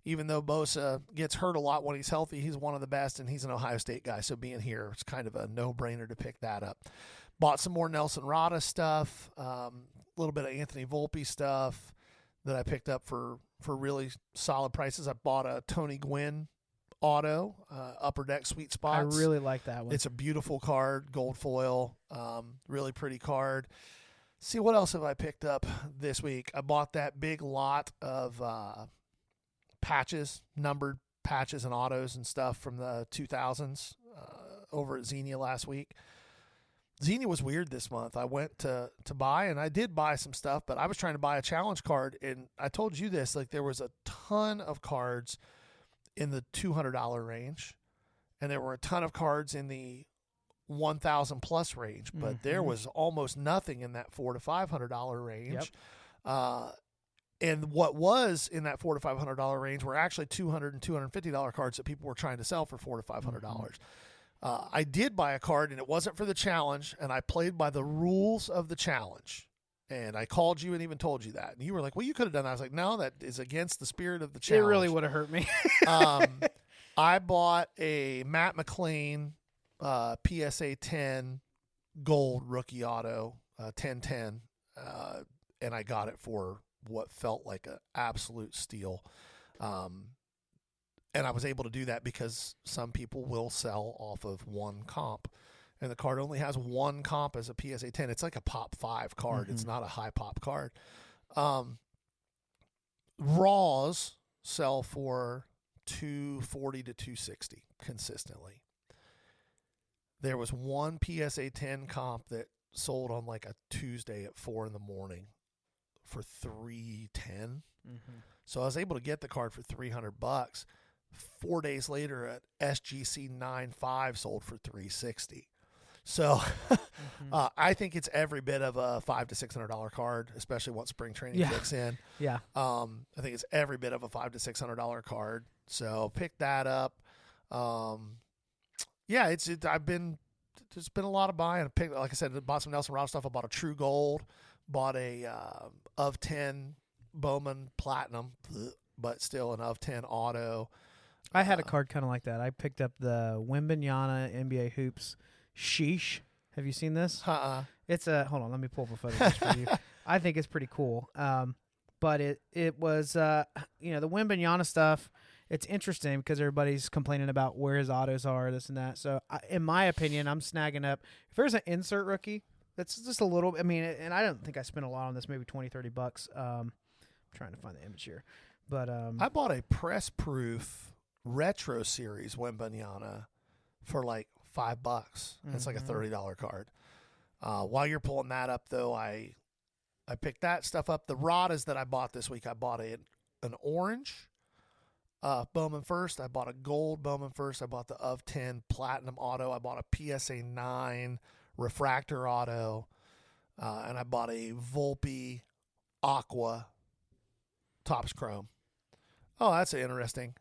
Even though Bosa gets hurt a lot when he's healthy, he's one of the best, and he's an Ohio State guy, so being here, it's kind of a no-brainer to pick that up. Bought some more Nelson Rada stuff, a little bit of Anthony Volpe stuff that I picked up for really solid prices. I bought a Tony Gwynn auto, Upper Deck Sweet Spots. I really like that one. It's a beautiful card, gold foil, really pretty card. See, what else have I picked up this week? I bought that big lot of patches, numbered patches and autos and stuff from the 2000s over at Xenia last week. Xenia was weird this month. I went to buy, and I did buy some stuff, but I was trying to buy a challenge card, and I told you this, like there was a ton of cards in the $200 range, and there were a ton of cards in the 1,000 plus range, but there was almost nothing in that $400 to $500 range. Yep. And what was in that $400 to $500 range were actually $200 and $250 cards that people were trying to sell for $400 to $500. I did buy a card, and it wasn't for the challenge, and I played by the rules of the challenge. And I called you and even told you that. And you were like, well, you could have done that. I was like, no, that is against the spirit of the challenge. It really would have hurt me. I bought a Matt McLean PSA 10 gold rookie auto, 1010, and I got it for what felt like an absolute steal. And I was able to do that because some people will sell off of one comp, and the card only has one comp as a PSA 10. It's like a pop 5 card. It's not a high pop card. Raws sell for $240 to $260 consistently. There was one PSA 10 comp that sold on like a Tuesday at 4 a.m. for $310. So I was able to get the card for $300. 4 days later, at SGC 95 sold for $360. So I think it's every bit of a $500 to $600 card, especially once spring training kicks in. Yeah. I think it's every bit of a $500 to $600 card. So pick that up. Yeah, there's been a lot of buying. Like I said, I bought some Nelson Rada stuff. I bought a True Gold, bought a of 10 Bowman Platinum, but still an of 10 auto. I had a card kind of like that. I picked up the Wembanyama NBA Hoops Sheesh. Have you seen this? It's a hold on. Let me pull up a photo of this for you. I think it's pretty cool. But it was the Wembanyama stuff. It's interesting because everybody's complaining about where his autos are, this and that. So in my opinion, I'm snagging up. If there's an insert rookie, that's just a little. I mean, and I don't think I spent a lot on this. Maybe $20, $30. I'm trying to find the image here, but I bought a press proof retro series Wembanyama for like $5. It's like a $30 card. While you're pulling that up, though, I picked that stuff up. The Radas that I bought this week, I bought an orange Bowman first. I bought a gold Bowman first. I bought the of 10 Platinum auto. I bought a PSA 9 refractor auto, and I bought a Volpe Aqua Topps Chrome. Oh, that's an interesting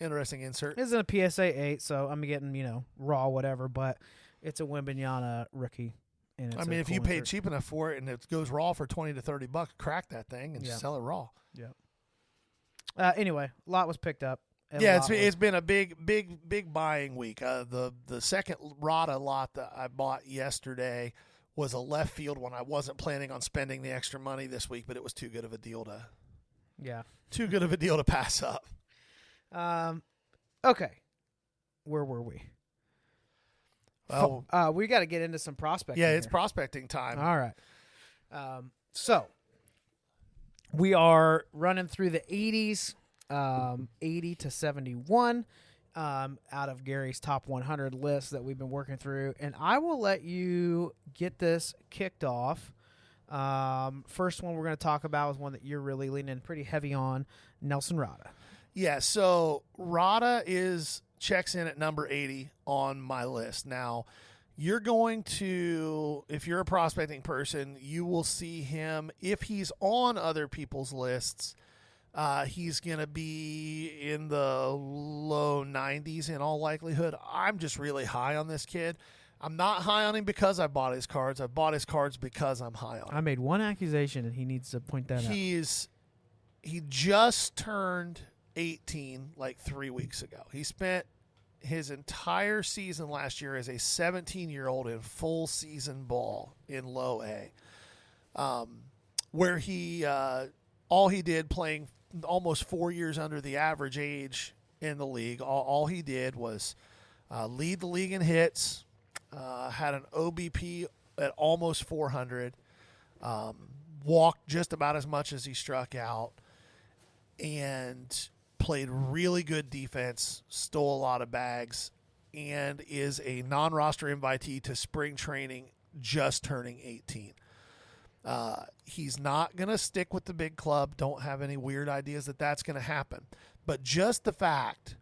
insert. This isn't a PSA 8, so I'm getting, raw whatever, but it's a Wembanyama rookie. And it's if you paid cheap enough for it and it goes raw for $20 to $30, crack that thing and sell it raw. Yeah. Anyway, a lot was picked up. It's been a big buying week. The second Rada lot that I bought yesterday was a left field one. I wasn't planning on spending the extra money this week, but it was too good of a deal to pass up. Okay. Where were we? Well, we got to get into some prospecting. Yeah, it's prospecting time. All right. So we are running through the 80s, 80 to 71, out of Gary's top 100 list that we've been working through, and I will let you get this kicked off. First one we're going to talk about is one that you're really leaning pretty heavy on, Nelson Rada. Yeah, so Rada checks in at number 80 on my list. Now, you're going to, if you're a prospecting person, you will see him, if he's on other people's lists, he's going to be in the low 90s in all likelihood. I'm just really high on this kid. I'm not high on him because I bought his cards. I bought his cards because I'm high on him. I made one accusation, and he needs to point that out. He just turned 18 like 3 weeks ago. He spent his entire season last year as a 17-year-old in full season ball in low A, where he all he did, playing almost 4 years under the average age in the league, all he did was lead the league in hits, had an OBP at almost 400, walked just about as much as he struck out, and played really good defense, stole a lot of bags, and is a non-roster invitee to spring training, just turning 18. He's not going to stick with the big club. Don't have any weird ideas that that's going to happen. But just the fact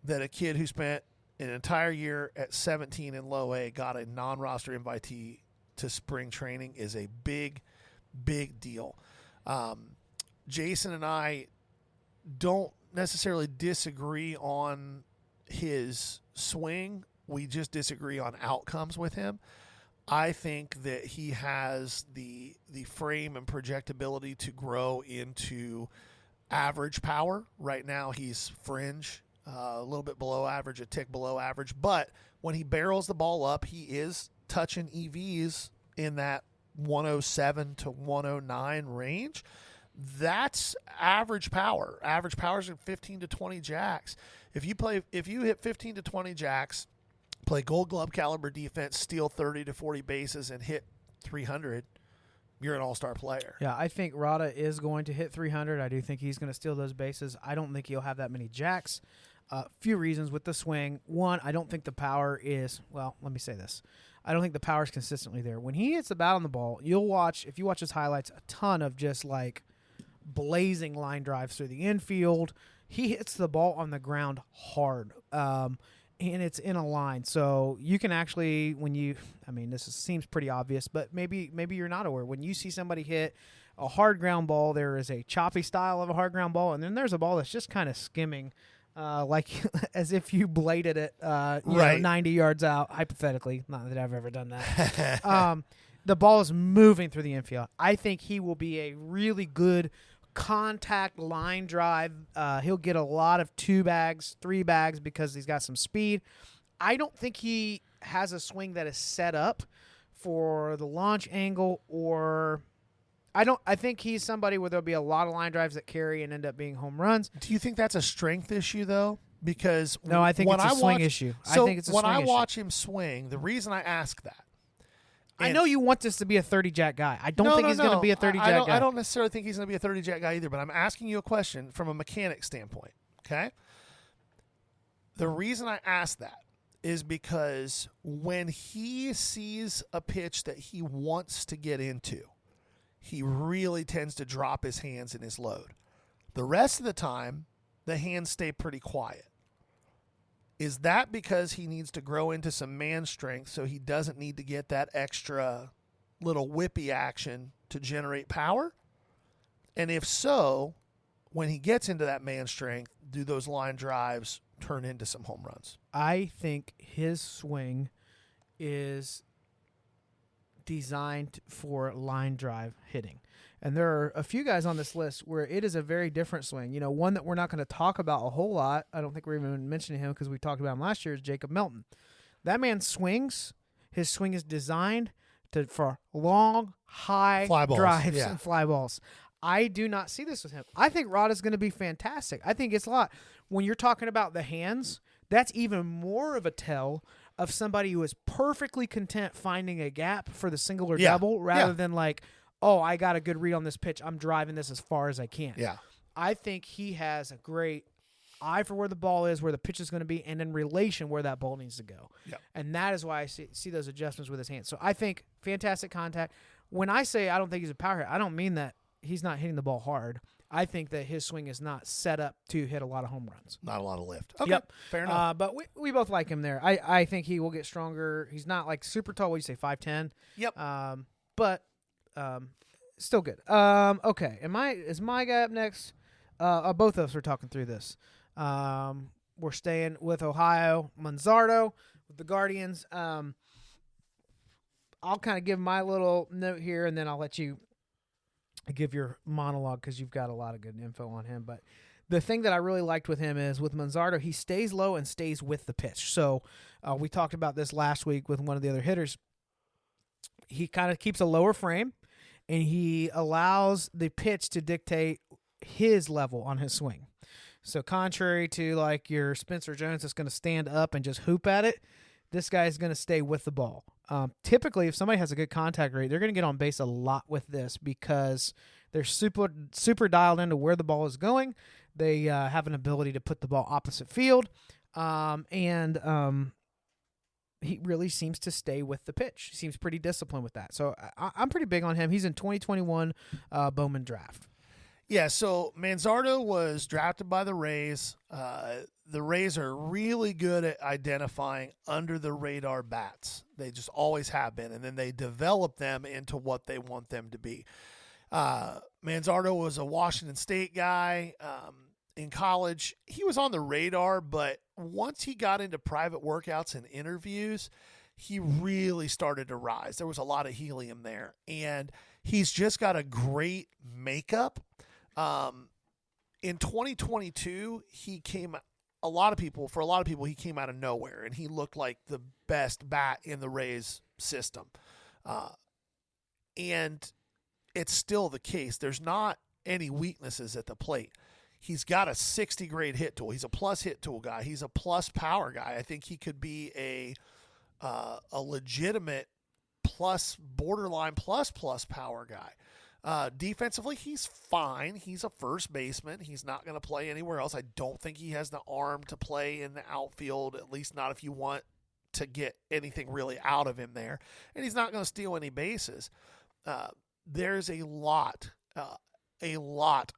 that a kid who spent an entire year at 17 in low A got a non-roster invitee to spring training is a big, big deal. Jason and I don't necessarily disagree on his swing. We just disagree on outcomes with him. I think that he has the frame and projectability to grow into average power. Right now he's fringe, a little bit below average, a tick below average. But when he barrels the ball up, he is touching EVs in that 107 to 109 range. That's average power. Average power is 15 to 20 jacks. If you hit 15 to 20 jacks, play Gold Glove caliber defense, steal 30 to 40 bases, and hit 300, you're an all-star player. Yeah, I think Rada is going to hit 300. I do think he's going to steal those bases. I don't think he'll have that many jacks. Few reasons with the swing. One, I don't think the power is, well, let me say this. I don't think the power is consistently there. When he hits the bat on the ball, if you watch his highlights, a ton of just like blazing line drives through the infield. He hits the ball on the ground hard, and it's in a line. So you can actually, seems pretty obvious, but maybe you're not aware. When you see somebody hit a hard ground ball, there is a choppy style of a hard ground ball, and then there's a ball that's just kind of skimming, like as if you bladed it, right, 90 yards out, hypothetically. Not that I've ever done that. The ball is moving through the infield. I think he will be a really good contact line drive. He'll get a lot of 2 bags, 3 bags because he's got some speed. I don't think he has a swing that is set up for the launch angle, or I think he's somebody where there'll be a lot of line drives that carry and end up being home runs. Do you think that's a strength issue though? Because no, I think it's a swing issue. So I think it's a when swing I issue. watch him swing, the reason I ask that, I know you want this to be a 30-jack guy. I don't think he's going to be a 30-jack guy. I don't necessarily think he's going to be a 30-jack guy either, but I'm asking you a question from a mechanic standpoint, okay? The reason I ask that is because when he sees a pitch that he wants to get into, he really tends to drop his hands in his load. The rest of the time, the hands stay pretty quiet. Is that because he needs to grow into some man strength so he doesn't need to get that extra little whippy action to generate power? And if so, when he gets into that man strength, do those line drives turn into some home runs? I think his swing is designed for line drive hitting. And there are a few guys on this list where it is a very different swing. You know, one that we're not going to talk about a whole lot, I don't think we're even mentioning him because we talked about him last year, is Jacob Melton. That man swings. His swing is designed for long, high Fly balls, drives yeah. and fly balls. I do not see this with him. I think Rod is going to be fantastic. I think it's a lot. When you're talking about the hands, that's even more of a tell of somebody who is perfectly content finding a gap for the single or Yeah. double rather Yeah. than like, oh, I got a good read on this pitch. I'm driving this as far as I can. Yeah. I think he has a great eye for where the ball is, where the pitch is going to be, and in relation where that ball needs to go. Yep. And that is why I see those adjustments with his hands. So I think fantastic contact. When I say I don't think he's a power hitter, I don't mean that he's not hitting the ball hard. I think that his swing is not set up to hit a lot of home runs. Not a lot of lift. Okay. Yep. Fair enough. But we both like him there. I think he will get stronger. He's not like super tall. What do you say, 5'10"? Yep. But still good. Okay. Is my guy up next? Both of us are talking through this. We're staying with Ohio. Manzardo with the Guardians. I'll kind of give my little note here, and then I'll let you give your monologue because you've got a lot of good info on him. But the thing that I really liked with him is with Manzardo, he stays low and stays with the pitch. So we talked about this last week with one of the other hitters. He kind of keeps a lower frame, and he allows the pitch to dictate his level on his swing. So contrary to like your Spencer Jones that's going to stand up and just hoop at it, this guy is going to stay with the ball. Typically, if somebody has a good contact rate, they're going to get on base a lot with this because they're super dialed into where the ball is going. They have an ability to put the ball opposite field, and he really seems to stay with the pitch. He seems pretty disciplined with that. So I'm pretty big on him. He's in 2021 Bowman draft. Yeah, so Manzardo was drafted by the Rays. The Rays are really good at identifying under-the-radar bats. They just always have been, and then they develop them into what they want them to be. Manzardo was a Washington State guy in college. He was on the radar, but once he got into private workouts and interviews, he really started to rise. There was a lot of helium there, and he's just got a great makeup. In 2022, he came a lot of people, he came out of nowhere, and he looked like the best bat in the Rays system. And it's still the case. There's not any weaknesses at the plate. He's got a 60 grade hit tool. He's a plus hit tool guy. He's a plus power guy. I think he could be a legitimate plus borderline plus power guy. Defensively, he's fine. He's a first baseman. He's not going to play anywhere else. I don't think he has the arm to play in the outfield, at least not if you want to get anything really out of him there. And he's not going to steal any bases. There's a lot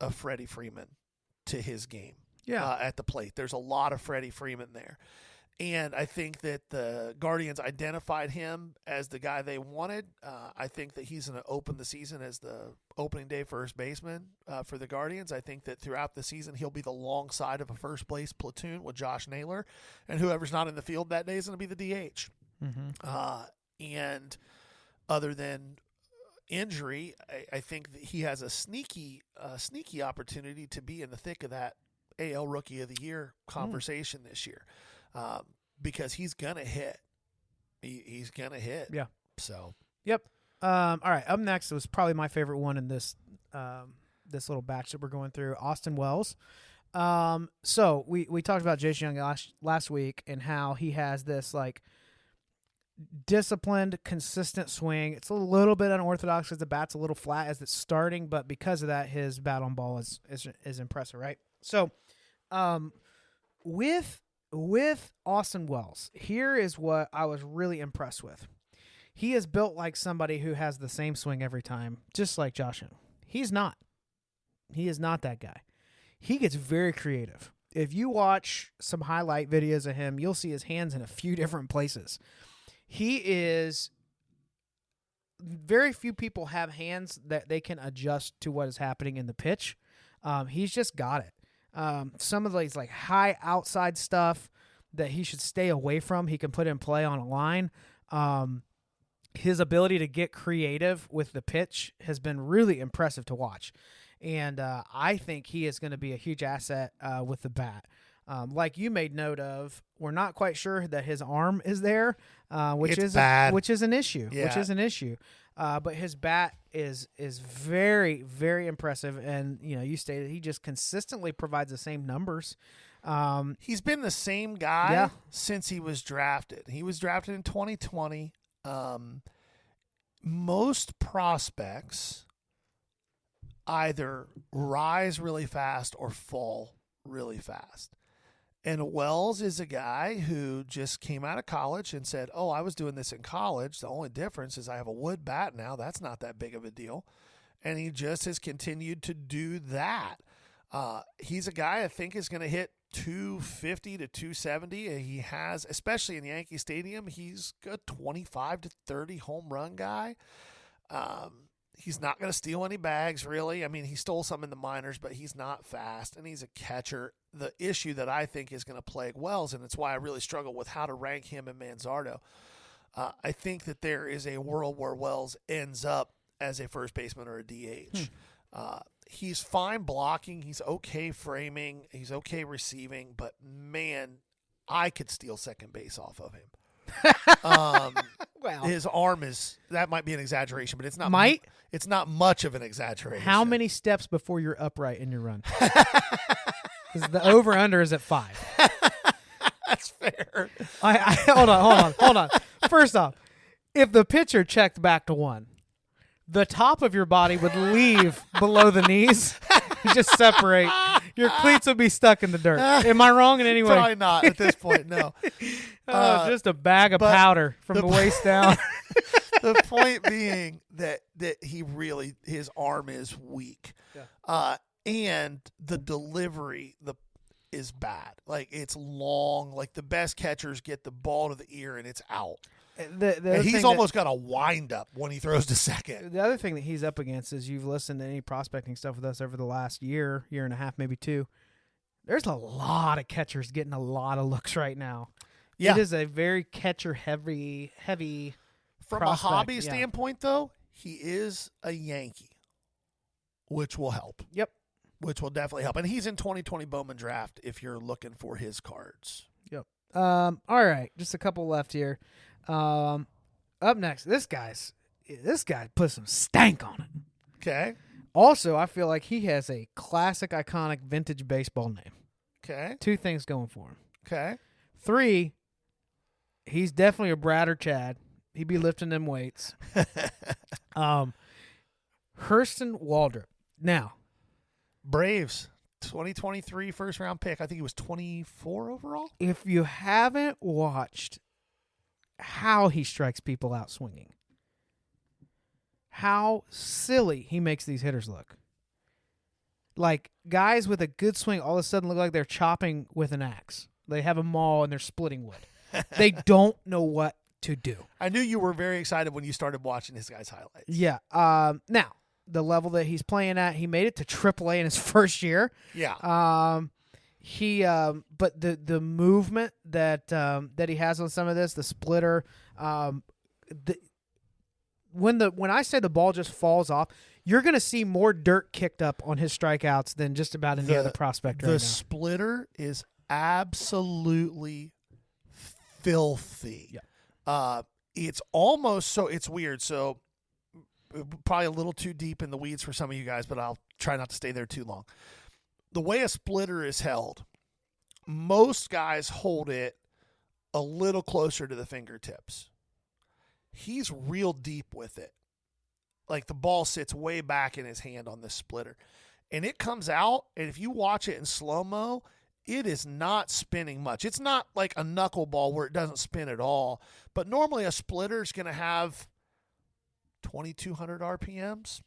of Freddie Freeman to his game at the plate. There's a lot of Freddie Freeman there. And I think that the Guardians identified him as the guy they wanted. I think that he's going to open the season as the opening day first baseman for the Guardians. I think that throughout the season, he'll be the long side of a first place platoon with Josh Naylor. And whoever's not in the field that day is going to be the DH. Mm-hmm. And other than injury, I think that he has a sneaky opportunity to be in the thick of that AL Rookie of the Year conversation this year. Because he's gonna hit. He's gonna hit. Yeah. So. Yep. All right. Up next was probably my favorite one in this this little batch that we're going through. Austin Wells. So we talked about Jace Young last week and how he has this like disciplined, consistent swing. It's a little bit unorthodox because the bat's a little flat as it's starting, but because of that, his bat on ball is impressive, right? So, with Austin Wells, here is what I was really impressed with. He is built like somebody who has the same swing every time, just like Josh Young. He's not. He is not that guy. He gets very creative. If you watch some highlight videos of him, you'll see his hands in a few different places. Very few people have hands that they can adjust to what is happening in the pitch. He's just got it. Some of these like high outside stuff that he should stay away from, he can put in play on a line. His ability to get creative with the pitch has been really impressive to watch. And I think he is going to be a huge asset with the bat. Like you made note of, we're not quite sure that his arm is there, which It's is bad. which is an issue. Yeah. Which is an issue. But his bat is very, very impressive, and you stated he just consistently provides the same numbers. He's been the same guy Yeah. since he was drafted. He was drafted in 2020. Most prospects either rise really fast or fall really fast. And Wells is a guy who just came out of college and said, I was doing this in college. The only difference is I have a wood bat now. That's not that big of a deal. And he just has continued to do that. He's a guy I think is going to hit 250 to 270. He has, especially in Yankee Stadium, he's a 25 to 30 home run guy. He's not going to steal any bags, really. I mean, he stole some in the minors, but he's not fast, and he's a catcher. The issue that I think is going to plague Wells, and it's why I really struggle with how to rank him and Manzardo, I think that there is a world where Wells ends up as a first baseman or a DH. He's fine blocking. He's okay framing. He's okay receiving. But, man, I could steal second base off of him. Well, His arm is – that might be an exaggeration, but it's not Might? It's not much of an exaggeration. how many steps before you're upright in your run? 'Cause the over-under is at 5. That's fair. I hold on. First off, if the pitcher checked back to 1, the top of your body would leave below the knees, just separate. Your cleats would be stuck in the dirt. Am I wrong in any way? Probably not at this point, no. Just a bag of but powder from the waist down. The point being that he really – his arm is weak. Yeah. And the delivery is bad. Like, it's long. Like, the best catchers get the ball to the ear and it's out. And he's almost got a wind-up when he throws to second. The other thing that he's up against is you've listened to any prospecting stuff with us over the last year and a half, maybe 2. There's a lot of catchers getting a lot of looks right now. Yeah. It is a very catcher-heavy From prospect, a hobby yeah. standpoint, though, he is a Yankee, which will help. Yep. Which will definitely help. And he's in 2020 Bowman draft if you're looking for his cards. Yep. All right, just a couple left here. Up next, this guy put some stank on it. Okay. Also, I feel like he has a classic, iconic, vintage baseball name. Okay. 2 things going for him. Okay. 3, he's definitely a Brad or Chad. He be lifting them weights. Hurston Waldrop. Now, Braves, 2023 first round pick. I think he was 24 overall. if you haven't watched how he strikes people out swinging, how silly he makes these hitters look. Like, guys with a good swing all of a sudden look like they're chopping with an axe. They have a maul and they're splitting wood. They don't know what to do. I knew you were very excited when you started watching this guy's highlights. Yeah. Now, the level that he's playing at, he made it to AAA in his first year. Yeah. But the movement that he has on some of this, the splitter, when I say the ball just falls off, you're going to see more dirt kicked up on his strikeouts than just about any other prospect right now. The splitter is absolutely filthy. Yeah. It's almost so it's weird. So probably a little too deep in the weeds for some of you guys, but I'll try not to stay there too long. The way a splitter is held, most guys hold it a little closer to the fingertips. He's real deep with it. Like, the ball sits way back in his hand on this splitter. And it comes out, and if you watch it in slow-mo, it is not spinning much. It's not like a knuckleball where it doesn't spin at all. But normally a splitter is going to have 2,200 RPMs,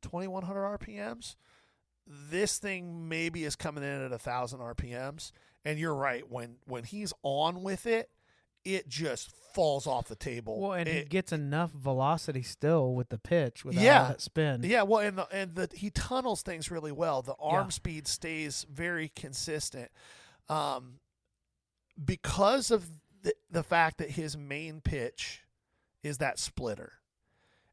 2,100 RPMs. This thing maybe is coming in at 1,000 RPMs. And you're right. When he's on with it, it just falls off the table. Well, and he gets enough velocity still with the pitch without Yeah. all that spin. Yeah, well, he tunnels things really well. The arm Yeah. speed stays very consistent, because of the fact that his main pitch is that splitter,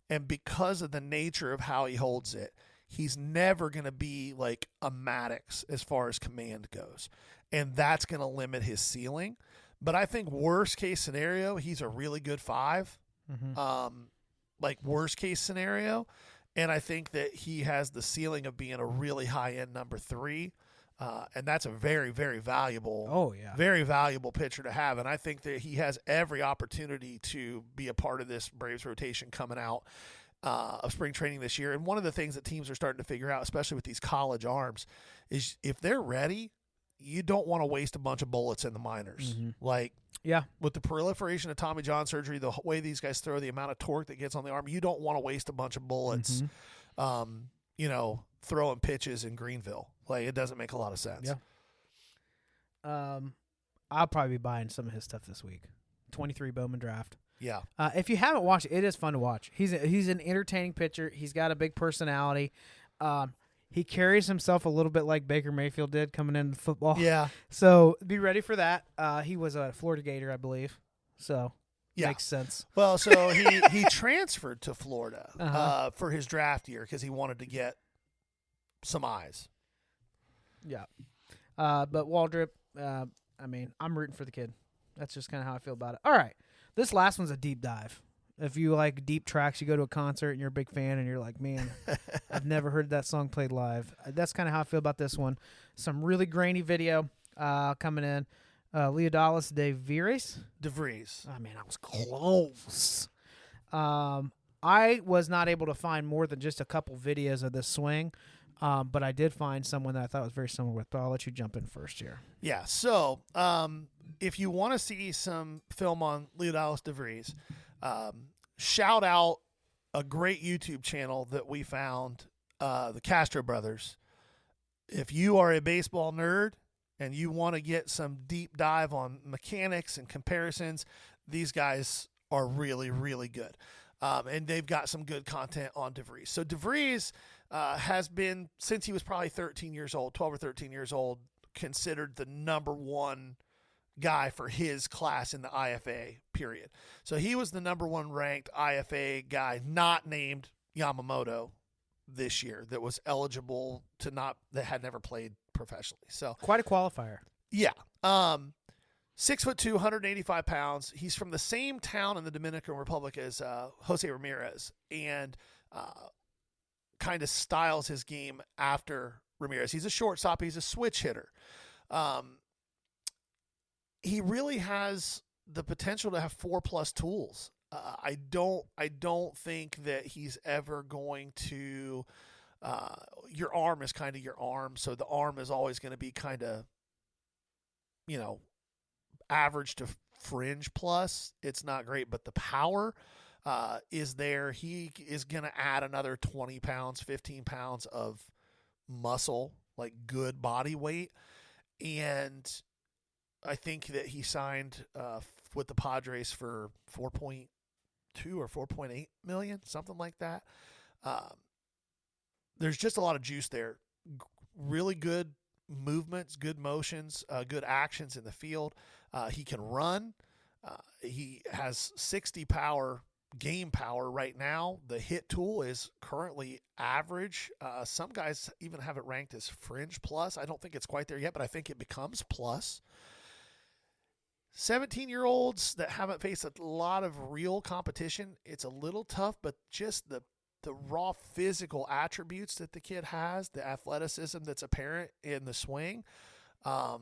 and because of the nature of how he holds it, he's never going to be like a Maddox as far as command goes, and that's going to limit his ceiling. But I think worst case scenario, he's a really good 5. Like worst case scenario. And I think that he has the ceiling of being a really high end number 3. And that's a very, very valuable, very valuable pitcher to have. And I think that he has every opportunity to be a part of this Braves rotation coming out of spring training this year. And one of the things that teams are starting to figure out, especially with these college arms, is if they're ready, you don't want to waste a bunch of bullets in the minors. Like, with the proliferation of Tommy John surgery, the way these guys throw, the amount of torque that gets on the arm, you don't want to waste a bunch of bullets, throwing pitches in Greenville. Like, it doesn't make a lot of sense. I'll probably be buying some of his stuff this week. 23 Bowman draft. Yeah. If you haven't watched it, it is fun to watch. He's an entertaining pitcher. He's got a big personality. He carries himself a little bit like Baker Mayfield did coming into football. Yeah. So be ready for that. He was a Florida Gator, I believe. So makes sense. Well, so he transferred to Florida for his draft year because he wanted to get some eyes. Yeah. But Waldrop, I'm rooting for the kid. That's just kind of how I feel about it. All right. This last one's a deep dive. If you like deep tracks, you go to a concert and you're a big fan and you're like, man, I've never heard that song played live. That's kind of how I feel about this one. Some really grainy video coming in. Leodalis DeVries. Oh, man, I was close. I was not able to find more than just a couple videos of this swing, but I did find someone that I thought was very similar with. But I'll let you jump in first here. Yeah, so if you want to see some film on Leodalis DeVries, shout out a great YouTube channel that we found, the Castro Brothers. If you are a baseball nerd and you want to get some deep dive on mechanics and comparisons, these guys are really, really good. And they've got some good content on DeVries. So DeVries has been, since he was probably 12 or 13 years old, considered the number one guy for his class in the IFA, period. So he was the number one ranked IFA guy, not named Yamamoto this year, that was eligible to that had never played professionally. So quite a qualifier. Yeah. 6'2", 185 pounds. He's from the same town in the Dominican Republic as Jose Ramirez, and kind of styles his game after Ramirez. He's a shortstop. He's a switch hitter. He really has the potential to have 4+ tools. I don't think that he's ever going to. Your arm is kind of your arm, so the arm is always going to be kind of, average to fringe plus. It's not great, but the power is there. He is going to add another 20 pounds, 15 pounds of muscle, like good body weight, and I think that he signed with the Padres for $4.2 or $4.8 million, something like that. There's just a lot of juice there. Really good movements, good motions, good actions in the field. He can run. He has 60 game power right now. The hit tool is currently average. Some guys even have it ranked as fringe plus. I don't think it's quite there yet, but I think it becomes plus. 17-year-olds that haven't faced a lot of real competition, it's a little tough, but just the raw physical attributes that the kid has, the athleticism that's apparent in the swing. The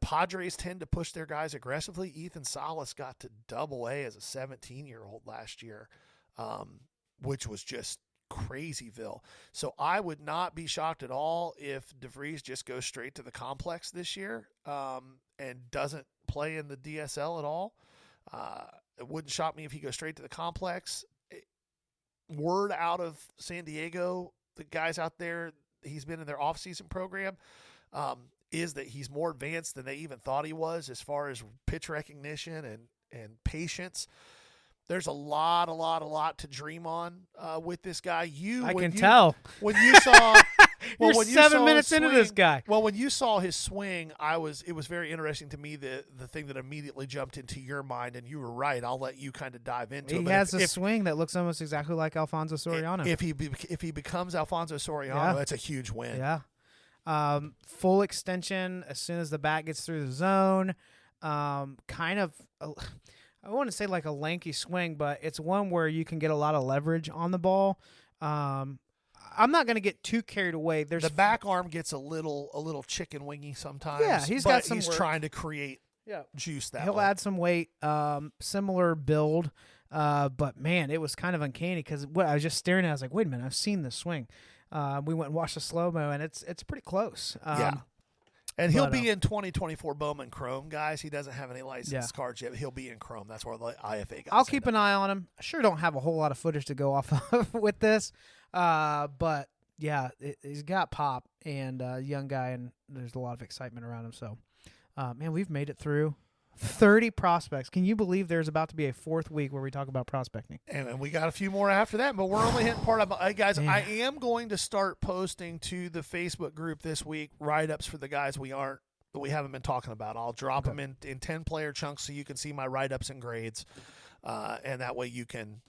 Padres tend to push their guys aggressively. Ethan Salas got to Double-A as a 17-year-old last year, which was just crazyville. So I would not be shocked at all if DeVries just goes straight to the complex this year and doesn't play in the DSL at all. It wouldn't shock me if he goes straight to the complex. Word out of San Diego, the guys out there, he's been in their off-season program. is that he's more advanced than they even thought he was as far as pitch recognition and patience. There's a lot to dream on with this guy. I can tell. When you saw, You're 7 minutes into this guy. Well, when you saw his swing, it was very interesting to me. The thing that immediately jumped into your mind, and you were right. I'll let you kind of dive into it. He has a swing that looks almost exactly like Alfonso Soriano. If he becomes Alfonso Soriano, that's a huge win. Yeah. Full extension as soon as the bat gets through the zone. Kind of, I want to say like a lanky swing, but it's one where you can get a lot of leverage on the ball. I'm not going to get too carried away. There's the back arm gets a little chicken wingy sometimes. Yeah, he's trying to create juice that He'll way. add some weight. Similar build. But man, it was kind of uncanny because what I was just staring at, I was like, wait a minute, I've seen this swing. We went and watched the slow-mo, and it's pretty close. And he'll be in 2024 Bowman Chrome, guys. He doesn't have any license cards yet. He'll be in Chrome. That's where the IFA guys. I'll keep an eye on him. I sure don't have a whole lot of footage to go off of with this. But yeah, he's got pop and young guy, and there's a lot of excitement around him. So, man, we've made it through 30 prospects. Can you believe there's about to be a fourth week where we talk about prospecting? And we got a few more after that, but we're only hitting part of it. Guys, I am going to start posting to the Facebook group this week write-ups for the guys we haven't been talking about. I'll drop them in 10-player chunks so you can see my write-ups and grades, and that way you can,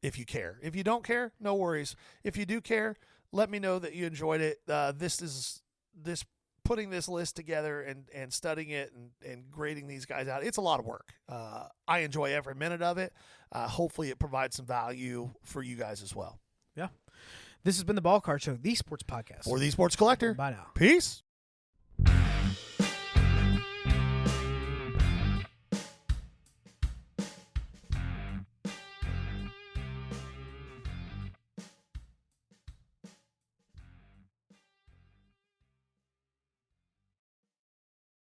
if you care. If you don't care, no worries. If you do care, let me know that you enjoyed it. Putting this list together and studying it and grading these guys out, it's a lot of work. I enjoy every minute of it. Hopefully it provides some value for you guys as well. Yeah. This has been the Ball Card Show, the sports podcast. For the Sports Collector. Bye now. Peace.